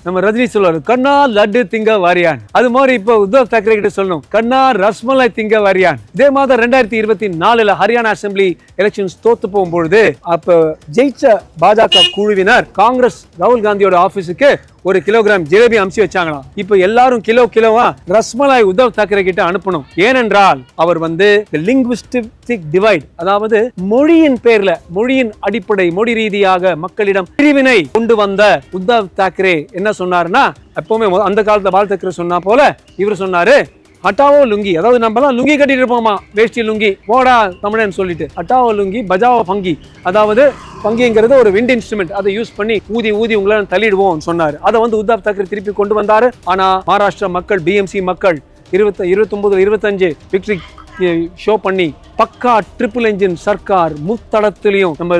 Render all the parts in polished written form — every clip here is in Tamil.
நம்ம ரஜினி சொல்லுவாரு, கண்ணா லட்டு திங்க வாரியான். அது மாதிரி இப்ப உத்தவ் தாக்கரே கிட்ட சொல்லணும், கண்ணா ரஸ்மலாய் திங்க வாரியான். இதே மாதிரி 2024 ஹரியானா அசெம்பிளி எலெக்ஷன்ஸ் தோத்து போகும்பொழுது அப்ப ஜெயிச்ச பாஜக குழுவினர் காங்கிரஸ் ராகுல் காந்தியோட ஆபீஸுக்கு 1 கிலோகிராம் ஜிலேபி அமிச்சு வச்சாங்களாம். இப்ப எல்லாரும் கிலோவா ரஸ்மலாய் உத்தவ் தாக்கரே கிட்ட அனுப்பணும். ஏனென்றால் அவர் லிங்குவிஸ்டிக் டிவைட், அதாவது மொழியின் பேர்ல, மொழியின் அடிப்படை, மொழி ரீதியாக மக்களிடம் பிரிவினை கொண்டு வந்த உத்தவ் தாக்கரே என்ன சொன்னாருன்னா, எப்பவுமே அந்த காலத்துல பால் தாக்கரே சொன்னா போல இவர் சொன்னாரு, ஹட்டாவோ லுங்கி, அதாவது நம்ம எல்லாம் லுங்கி கட்டிட்டு இருப்போமா, வேஷ்டி லுங்கி, போடா தமிழன் சொல்லிட்டு, ஹட்டாவோ லுங்கி பஜாவோ பங்கி, அதாவது பங்கிங்கிறது ஒரு விண்ட் இன்ஸ்ட்ருமெண்ட், அதை யூஸ் பண்ணி ஊதி உங்களை தள்ளிடுவோம் சொன்னாரு. அதை உத்தவ் தாக்கரே திருப்பி கொண்டு வந்தாரு. ஆனா மகாராஷ்டிரா மக்கள், பிஎம்சி மக்கள் 29-25 விக்டரி ஷோ பண்ணி பக்கா ட்ரிபிள் என்ஜின் சர்க்கார் முத்தடத்திலையும் நம்ம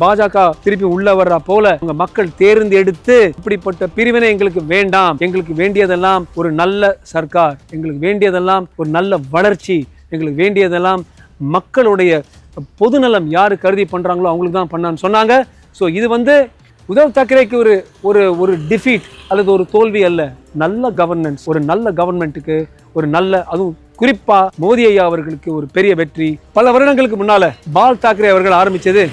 பாஜக திருப்பி உள்ள வர்ற போல உங்க மக்கள் தேர்ந்தெடுத்து, இப்படிப்பட்ட பிரிவினை எங்களுக்கு வேண்டாம், எங்களுக்கு வேண்டியதெல்லாம் ஒரு நல்ல சர்க்கார், எங்களுக்கு வேண்டியதெல்லாம் ஒரு நல்ல வளர்ச்சி, எங்களுக்கு வேண்டியதெல்லாம் மக்களுடைய பொதுநலம் யாரு கருதி பண்றாங்களோ அவங்களுக்கு தான் பண்ணான்னு சொன்னாங்க. ஸோ இது உத்தவ் தாக்கரேக்கு ஒரு டிஃபீட் அல்லது ஒரு தோல்வி அல்ல, நல்ல கவர்னன்ஸ், ஒரு நல்ல கவர்மெண்ட்டுக்கு ஒரு நல்ல, அதுவும் குறிப்பா மோடி ஐயா அவர்களுக்கு ஒரு பெரிய வெற்றி. பல வருடங்களுக்கு முன்னால பால் தாக்கரே அவர்கள் ஆரம்பிச்சது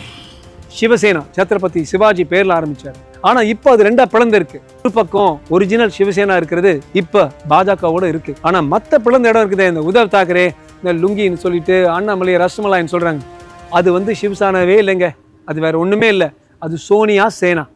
சிவசேனா, சத்ரபதி சிவாஜி பேர்ல ஆரம்பிச்சார். ஆனா இப்ப அது ரெண்டா பிளந்து இருக்கு. ஒரு பக்கம் ஒரிஜினல் சிவசேனா இருக்கிறது, இப்ப பாஜகவோட இருக்கு. ஆனா மத்த பிளந்த இடம் இருக்குது, இந்த உத்தவ் தாக்கரே இந்த லுங்கின்னு சொல்லிட்டு அண்ணாமலை ரஸ்மலாயின்னு சொல்றாங்க, அது சிவசேனாவே இல்லைங்க, அது வேற ஒண்ணுமே இல்லை, அது சோனியா சேனா.